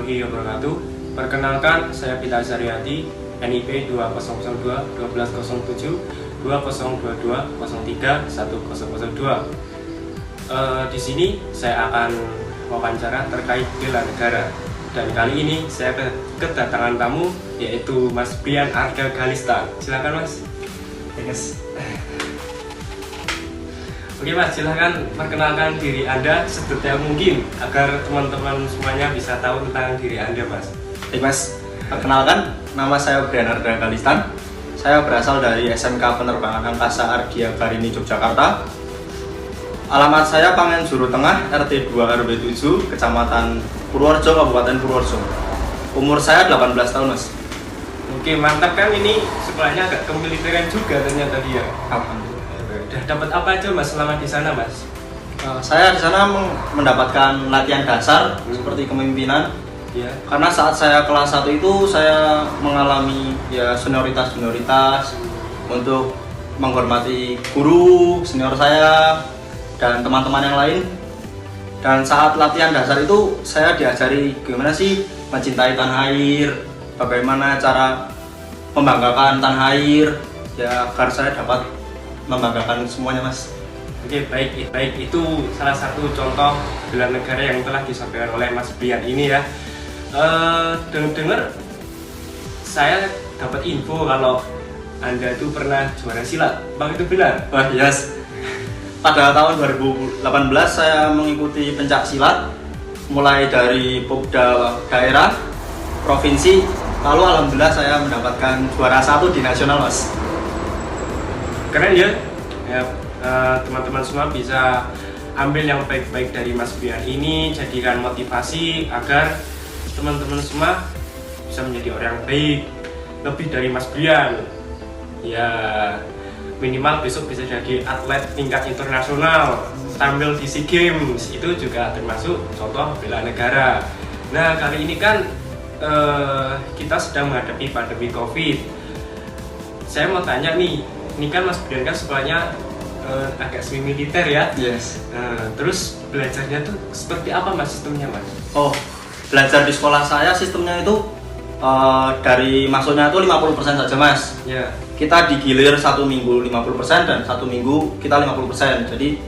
warahmatullahi wabarakatuh. Perkenalkan, saya Pita Zaryati, NIP 2002 1207 2022 03 1002. Di sini saya akan wawancara terkait bela negara. Dan kali ini saya kedatangan tamu, yaitu Mas Brian Arga Galistan. Silakan Mas. Yes. Oke Mas, silahkan perkenalkan diri Anda sedetail mungkin agar teman-teman semuanya bisa tahu tentang diri Anda Mas. Baik Mas, perkenalkan nama saya Brian Arga Galistan. Saya berasal dari SMK Penerbangan Angkasa Ardia Garini Yogyakarta. Alamat saya Pangen Juru Tengah, RT 2 RW 7, Kecamatan Purworejo, Kabupaten Purworejo. Umur saya 18 tahun Mas. Oke, mantap kan, ini sekolahnya agak kemiliteran juga ternyata dia. Alhamdulillah. Udah dapat apa aja Mas selama di sana Mas? Saya di sana mendapatkan latihan dasar seperti kepemimpinan. Ya. Karena saat saya kelas 1 itu saya mengalami senioritas untuk menghormati guru, senior saya dan teman-teman yang lain. Dan saat latihan dasar itu saya diajari gimana sih mencintai tanah air, bagaimana cara membanggakan tanah air, agar saya dapat membanggakan semuanya Mas. Oke, baik, itu salah satu contoh bela negara yang telah disampaikan oleh Mas Brian ini ya. Dengar saya dapat info kalau Anda itu pernah juara silat. Bang, itu benar? Wah, yes. Pada tahun 2018 saya mengikuti pencak silat mulai dari Popda daerah, provinsi, lalu alhamdulillah saya mendapatkan juara 1 di nasional Mas. Keren ya, teman-teman semua bisa ambil yang baik-baik dari Mas Brian ini, jadikan motivasi agar teman-teman semua bisa menjadi orang baik, lebih dari Mas Brian. Ya, minimal besok bisa jadi atlet tingkat internasional, tampil di SEA Games, itu juga termasuk contoh bela negara. Nah, kali ini kan kita sedang menghadapi pandemi COVID. Saya mau tanya nih, ini kan Mas Brian kan sekolahnya agak semi militer ya. Yes. Terus belajarnya tuh seperti apa Mas sistemnya Mas? Oh, belajar di sekolah saya sistemnya itu dari masuknya itu 50% saja Mas. Ya. Kita digilir 1 minggu 50% dan 1 minggu kita 50%. Jadi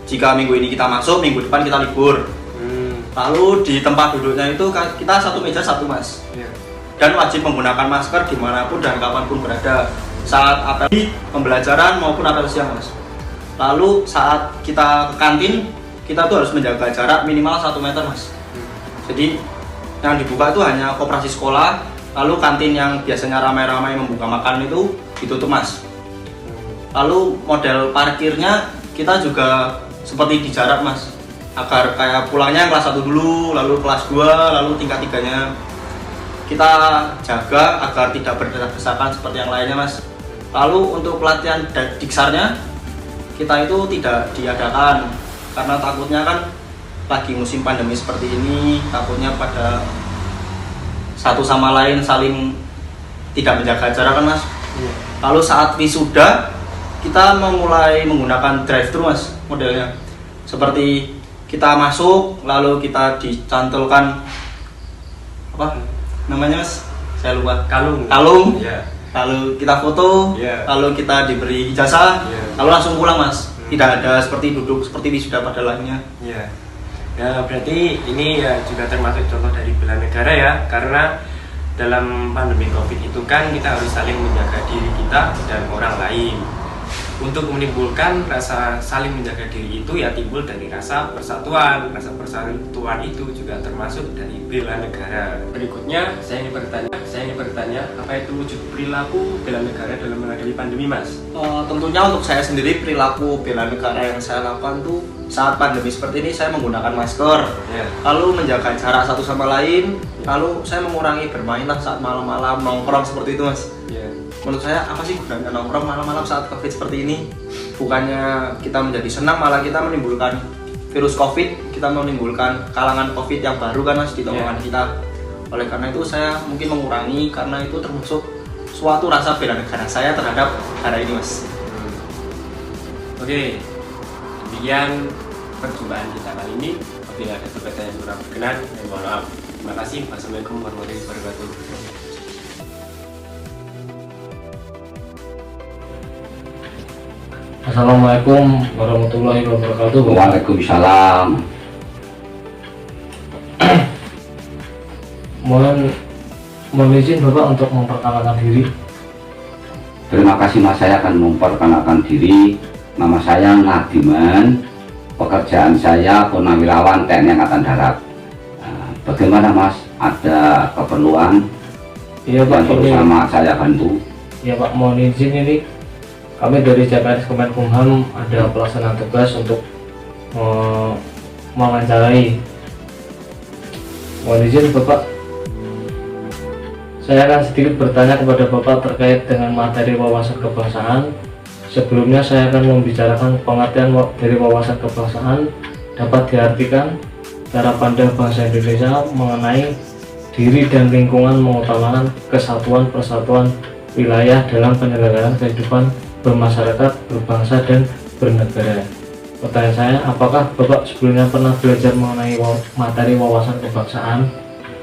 jika minggu ini kita masuk, minggu depan kita libur. Lalu di tempat duduknya itu kita 1 meja 1 Mas. Ya. Dan wajib menggunakan masker dimanapun dan kapanpun berada, saat apel pembelajaran maupun apel siang Mas. Lalu saat kita ke kantin, kita tuh harus menjaga jarak minimal 1 meter Mas. Jadi yang dibuka itu hanya koperasi sekolah, lalu kantin yang biasanya ramai-ramai membuka makan itu ditutup Mas. Lalu model parkirnya kita juga seperti di jarak Mas, agar kayak pulangnya kelas 1 dulu, lalu kelas 2, lalu tingkat 3-nya kita jaga agar tidak berdesak-desakan seperti yang lainnya Mas. Lalu untuk pelatihan diksarnya kita itu tidak diadakan karena takutnya kan lagi musim pandemi seperti ini, takutnya pada satu sama lain saling tidak menjaga jarak kan Mas. Lalu saat wisuda kita memulai menggunakan drive-thru Mas modelnya. Seperti kita masuk lalu kita dicantolkan apa namanya Mas? Saya lupa. Kalung. Ya. Lalu kita foto, lalu kita diberi ijazah, lalu langsung pulang Mas. Tidak ada seperti duduk seperti wisuda pada lainnya. Ya. Ya, berarti ini ya juga termasuk contoh dari bela negara ya, karena dalam pandemi COVID itu kan kita harus saling menjaga diri kita dan orang lain. Untuk menimbulkan rasa saling menjaga diri itu ya timbul dari rasa persatuan. Rasa persatuan itu juga termasuk dari bela negara. Berikutnya saya ingin bertanya apa itu wujud perilaku bela negara dalam menghadapi pandemi Mas? Tentunya untuk saya sendiri perilaku bela negara yang saya lakukan tuh saat pandemi seperti ini saya menggunakan masker, lalu menjaga jarak satu sama lain, lalu saya mengurangi bermain lah saat malam-malam nongkrong seperti itu Mas. Menurut saya apa sih gunanya nongkrong malam-malam saat COVID seperti ini? Bukannya kita menjadi senang, malah kita menimbulkan virus COVID, kita menimbulkan kalangan COVID yang baru kan Mas di tongkrongan kita. Oleh karena itu saya mungkin mengurangi karena itu termasuk suatu rasa bela negara saya terhadap negara ini Mas. Oke, demikian perjumpaan kita kali ini. Apabila ada pertanyaan yang kurang berkenan, mohon maaf. Terima kasih. Wassalamualaikum warahmatullahi wabarakatuh. Assalamualaikum warahmatullahi wabarakatuh. Waalaikumsalam. Mohon izin Bapak untuk memperkenalkan diri. Terima kasih Mas, saya akan memperkenalkan diri. Nama saya Nadiman. Pekerjaan saya purnawirawan TNI Angkatan Darat. Bagaimana Mas? Ada keperluan Iya Pak, yang perlu sama saya bantu? Ya Pak, mohon izin ini kami dari CPNS Kemenkumham ada pelaksanaan tugas untuk mewawancarai. Mohon izin Bapak, saya akan sedikit bertanya kepada Bapak terkait dengan materi wawasan kebangsaan. Sebelumnya saya akan membicarakan pengertian dari wawasan kebangsaan. Dapat diartikan cara pandang bangsa Indonesia mengenai diri dan lingkungan, mengutamakan kesatuan persatuan wilayah dalam penyelenggaraan kehidupan bermasyarakat, berbangsa, dan bernegara. Pertanyaan saya, apakah Bapak sebelumnya pernah belajar mengenai materi wawasan kebangsaan?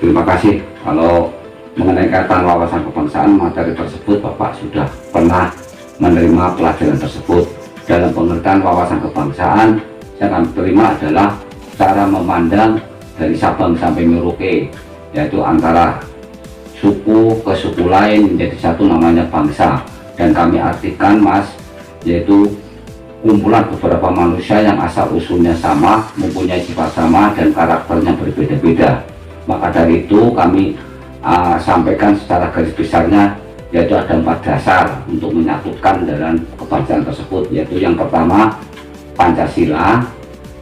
Terima kasih. Kalau mengenai kaitan wawasan kebangsaan, materi tersebut Bapak sudah pernah menerima pelajaran tersebut. Dalam pengertian wawasan kebangsaan, saya akan terima adalah cara memandang dari Sabang sampai Merauke, yaitu antara suku ke suku lain menjadi satu, namanya bangsa. Dan kami artikan Mas, yaitu kumpulan beberapa manusia yang asal usulnya sama, mempunyai sifat sama, dan karakternya berbeda-beda. Maka dari itu kami sampaikan secara garis besarnya, yaitu ada 4 dasar untuk menyatukan dalam kebangsaan tersebut, yaitu yang pertama Pancasila,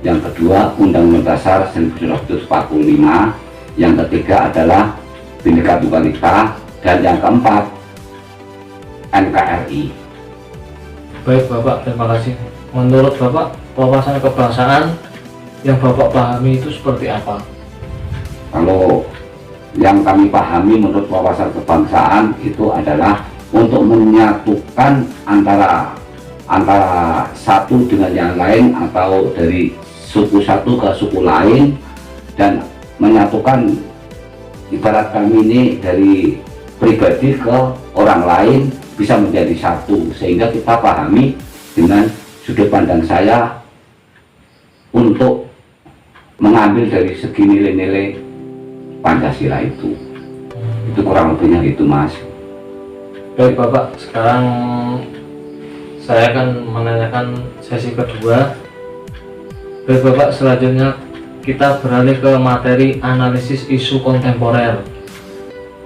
yang kedua Undang-Undang Dasar 1945, yang ketiga adalah Bhinneka Tunggal Ika, dan yang keempat NKRI. Baik Bapak, terima kasih. Menurut Bapak, wawasan kebangsaan yang Bapak pahami itu seperti apa? Kalau yang kami pahami menurut wawasan kebangsaan itu adalah untuk menyatukan antara satu dengan yang lain, atau dari suku satu ke suku lain, dan menyatukan ibarat kami ini dari pribadi ke orang lain bisa menjadi satu, sehingga kita pahami dengan sudut pandang saya untuk mengambil dari segi nilai-nilai Pancasila itu kurang lebihnya gitu Mas. Baik Bapak, sekarang saya akan menanyakan sesi kedua. Baik Bapak, selanjutnya kita beralih ke materi analisis isu kontemporer.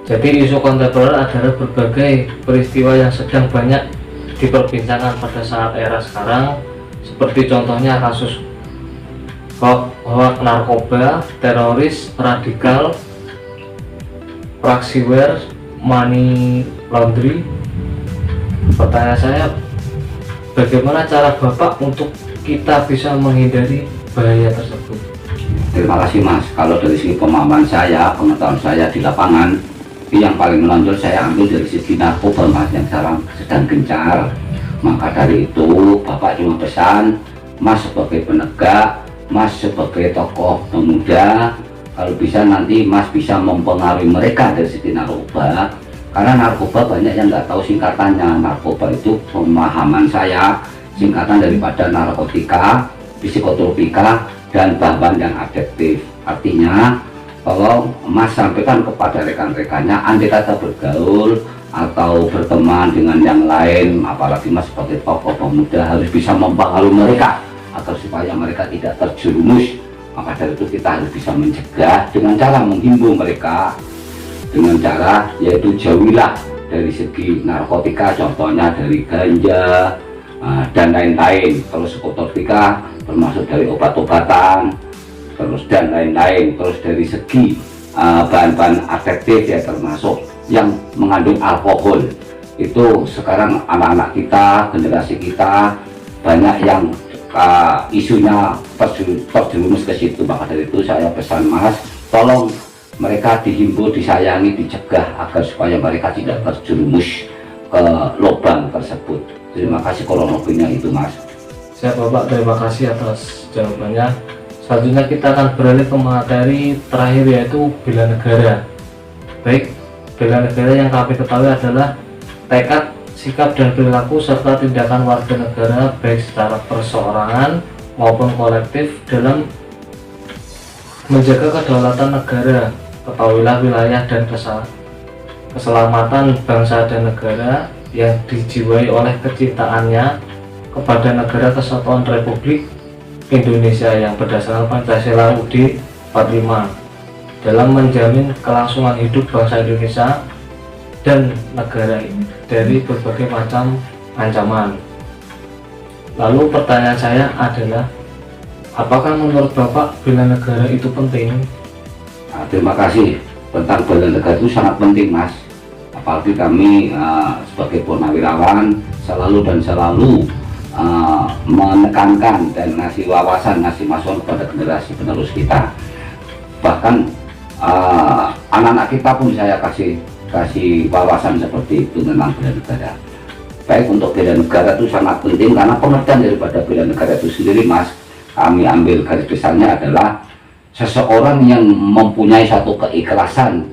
Jadi isu kontemporer adalah berbagai peristiwa yang sedang banyak diperbincangkan pada saat era sekarang, seperti contohnya kasus hoax narkoba, teroris, radikal, praksiware, money laundry. Pertanyaan saya, bagaimana cara Bapak untuk kita bisa menghindari bahaya tersebut? Terima kasih Mas. Kalau dari segi pemahaman saya, pengetahuan saya di lapangan, yang paling menonjol saya ambil dari segi narkoba Mas, yang sekarang sedang gencar. Maka dari itu Bapak cuma pesan, Mas sebagai penegak, Mas sebagai tokoh pemuda, kalau bisa nanti Mas bisa mempengaruhi mereka dari segi narkoba, karena narkoba banyak yang nggak tahu singkatannya. Narkoba itu pemahaman saya singkatan daripada narkotika, psikotropika, dan bahan yang adiktif. Artinya kalau Mas sampaikan kepada rekan-rekannya, andai kata bergaul atau berteman dengan yang lain, apalagi Mas sebagai tokoh pemuda harus bisa mempengaruhi mereka agar supaya mereka tidak terjerumus. Maka dari itu kita harus bisa mencegah dengan cara menghimbau mereka, dengan cara yaitu jauhilah dari segi narkotika, contohnya dari ganja dan lain-lain. Terus psikotropika termasuk dari obat-obatan, terus dan lain-lain. Terus dari segi bahan-bahan adiktif ya, termasuk yang mengandung alkohol. Itu sekarang anak-anak kita, generasi kita banyak yang isunya terjerumus ke situ. Maka dari itu saya pesan Mas, tolong mereka dihimbau, disayangi, dicegah agar supaya mereka tidak terjerumus ke lubang tersebut. Terima kasih, kurang lebihnya itu Mas. Siap Bapak, terima kasih atas jawabannya. Selanjutnya kita akan beralih ke materi terakhir, yaitu bela negara. Baik, bela negara yang kami ketahui adalah tekad, sikap dan perilaku serta tindakan warga negara baik secara perseorangan maupun kolektif dalam menjaga kedaulatan negara. Ketahuilah wilayah dan keselamatan bangsa dan negara yang dijiwai oleh kecintaannya kepada negara kesatuan Republik Indonesia yang berdasarkan Pancasila UUD 45 dalam menjamin kelangsungan hidup bangsa Indonesia dan negara ini dari berbagai macam ancaman. Lalu pertanyaan saya adalah, apakah menurut Bapak bela negara itu penting? Nah, terima kasih. Tentang bela negara itu sangat penting, Mas. Apalagi kami sebagai purnawirawan selalu menekankan dan ngasih wawasan, ngasih masukan kepada generasi penerus kita. Bahkan anak-anak kita pun saya kasih wawasan seperti itu tentang bela negara. Baik, untuk bela negara itu sangat penting karena pengertian daripada bela negara itu sendiri, Mas, kami ambil garis besarnya adalah seseorang yang mempunyai satu keikhlasan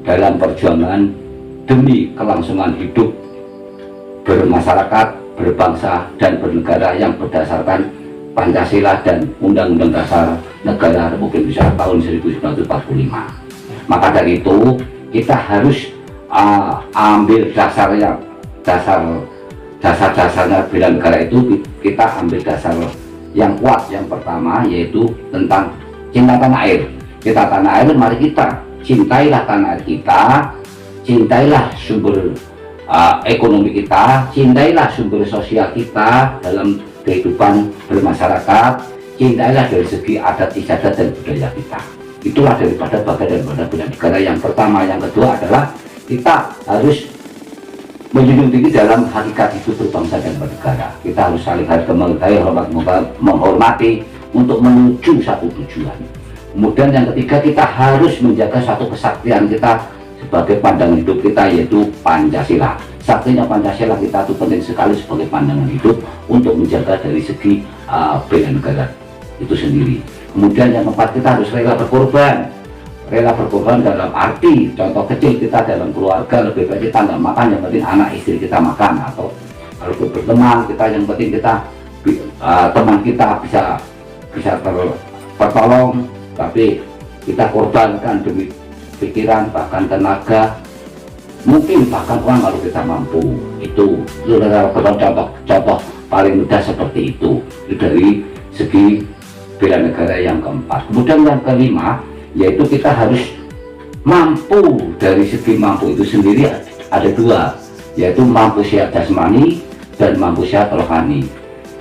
dalam perjuangan demi kelangsungan hidup bermasyarakat, berbangsa dan bernegara yang berdasarkan Pancasila dan Undang-Undang Dasar Negara Republik Indonesia tahun 1945. Maka dari itu kita harus ambil dasarnya bela negara itu, kita ambil dasar yang kuat. Yang pertama yaitu tentang cinta tanah air. Kita tanah air, mari kita cintailah tanah air kita, cintailah sumber ekonomi kita, cintailah sumber sosial kita dalam kehidupan bermasyarakat, cintailah dari segi adat istiadat dan budaya kita. Itulah daripada bagian daripada bela negara yang pertama. Yang kedua adalah kita harus menjunjung tinggi dalam hakikat hidup berbangsa dan bernegara. Kita harus saling harus menghargai, menghormati untuk menuju satu tujuan. Kemudian yang ketiga, kita harus menjaga satu kesaktian kita sebagai pandangan hidup kita, yaitu Pancasila. Saktinya Pancasila kita itu penting sekali sebagai pandangan hidup untuk menjaga dari segi bela negara itu sendiri. Kemudian yang keempat, kita harus rela berkorban dalam arti contoh kecil kita dalam keluarga, lebih baik kita nggak makan, yang penting anak istri kita makan. Atau kalau berteman kita, yang penting kita teman kita bisa tertolong, tapi kita korbankan demi pikiran, bahkan tenaga, mungkin bahkan uang kalau kita mampu. Itu adalah contoh paling mudah seperti itu dari segi bela negara yang keempat. Kemudian yang kelima yaitu kita harus mampu. Dari segi mampu itu sendiri ada dua, yaitu mampu sehat jasmani dan mampu sehat rohani,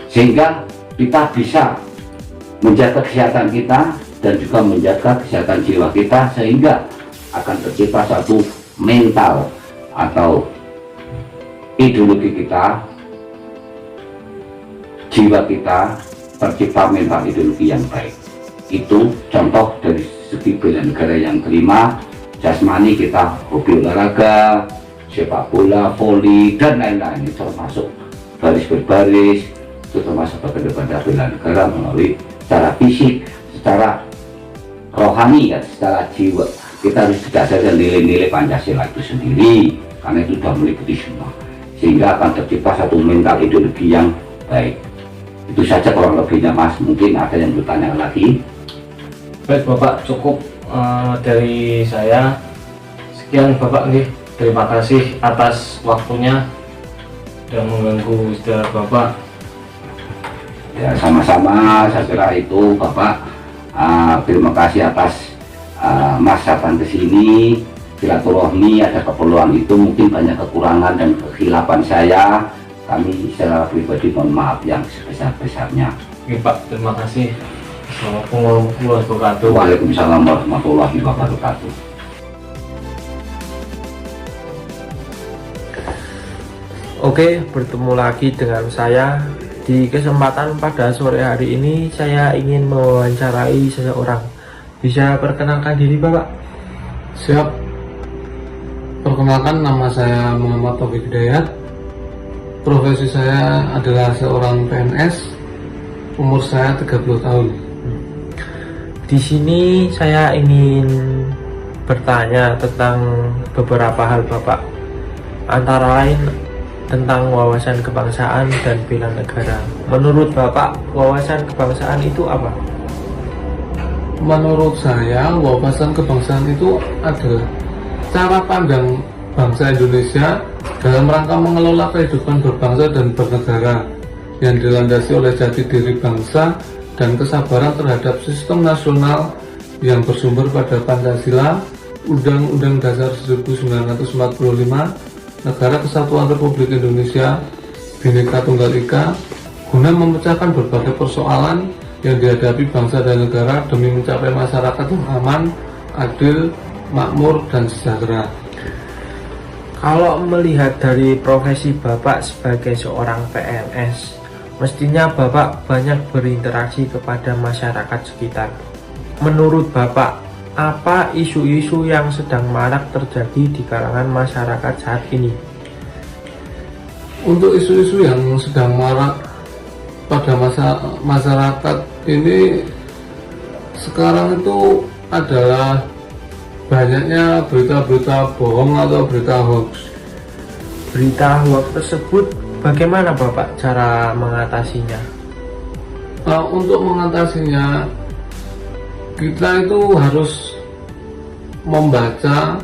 sehingga kita bisa menjaga kesehatan kita dan juga menjaga kesehatan jiwa kita, sehingga akan tercipta satu mental atau ideologi kita, jiwa kita tercipta mental ideologi yang baik. Itu contoh dari segi bela negara yang kelima. Jasmani kita hobi olahraga, sepak bola, voli dan lain-lain, itu termasuk baris berbaris, itu termasuk bagian daripada bela negara melalui secara fisik, secara rohani, ya, secara jiwa. Kita harus berdasarkan nilai-nilai Pancasila itu sendiri, karena itu sudah meliputi semua, sehingga akan tercipta satu mental ideologi yang baik. Itu saja kurang lebihnya, Mas. Mungkin ada yang bertanya lagi. Baik Bapak, cukup dari saya. Sekian Bapak nih. Terima kasih atas waktunya dan mengganggu istirahat Bapak. Ya, sama-sama. Saya kira itu Bapak. Terima kasih atas Mas datang ke sini, silaturahmi. Ada keperluan itu, mungkin banyak kekurangan dan kekhilafan saya. Kami secara pribadi mohon maaf yang sebesar-besarnya. Oke Pak, terima kasih. Assalamualaikum warahmatullahi wabarakatuh. Waalaikumsalam warahmatullahi wabarakatuh. Oke, bertemu lagi dengan saya. Di kesempatan pada sore hari ini saya ingin mewawancarai seseorang. Bisa perkenalkan diri Bapak? Siap. Perkenalkan, nama saya Muhammad Taufik Hidayat. Profesi saya adalah seorang PNS. Umur saya 30 tahun. Di sini saya ingin bertanya tentang beberapa hal Bapak, antara lain tentang wawasan kebangsaan dan bela negara. Menurut Bapak, wawasan kebangsaan itu apa? Menurut saya, wawasan kebangsaan itu adalah cara pandang bangsa Indonesia dalam rangka mengelola kehidupan berbangsa dan bernegara yang dilandasi oleh jati diri bangsa dan kesabaran terhadap sistem nasional yang bersumber pada Pancasila, Undang-Undang Dasar 1945, Negara Kesatuan Republik Indonesia, Bhinneka Tunggal Ika, guna memecahkan berbagai persoalan yang dihadapi bangsa dan negara demi mencapai masyarakat yang aman, adil, makmur, dan sejahtera. Kalau melihat dari profesi Bapak sebagai seorang PNS, mestinya Bapak banyak berinteraksi kepada masyarakat sekitar. Menurut Bapak, apa isu-isu yang sedang marak terjadi di kalangan masyarakat saat ini? Untuk isu-isu yang sedang marak pada masyarakat ini sekarang itu adalah banyaknya berita-berita bohong atau berita hoax. Berita hoax tersebut bagaimana Bapak cara mengatasinya? Untuk mengatasinya, kita itu harus membaca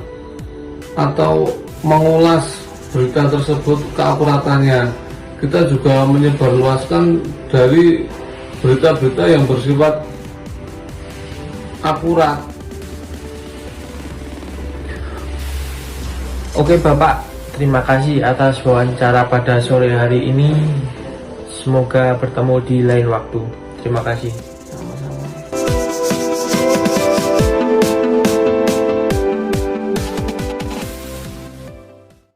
atau mengulas berita tersebut keakuratannya. Kita juga menyebarluaskan dari berita-berita yang bersifat akurat. Oke Bapak, terima kasih atas wawancara pada sore hari ini. Semoga bertemu di lain waktu. Terima kasih.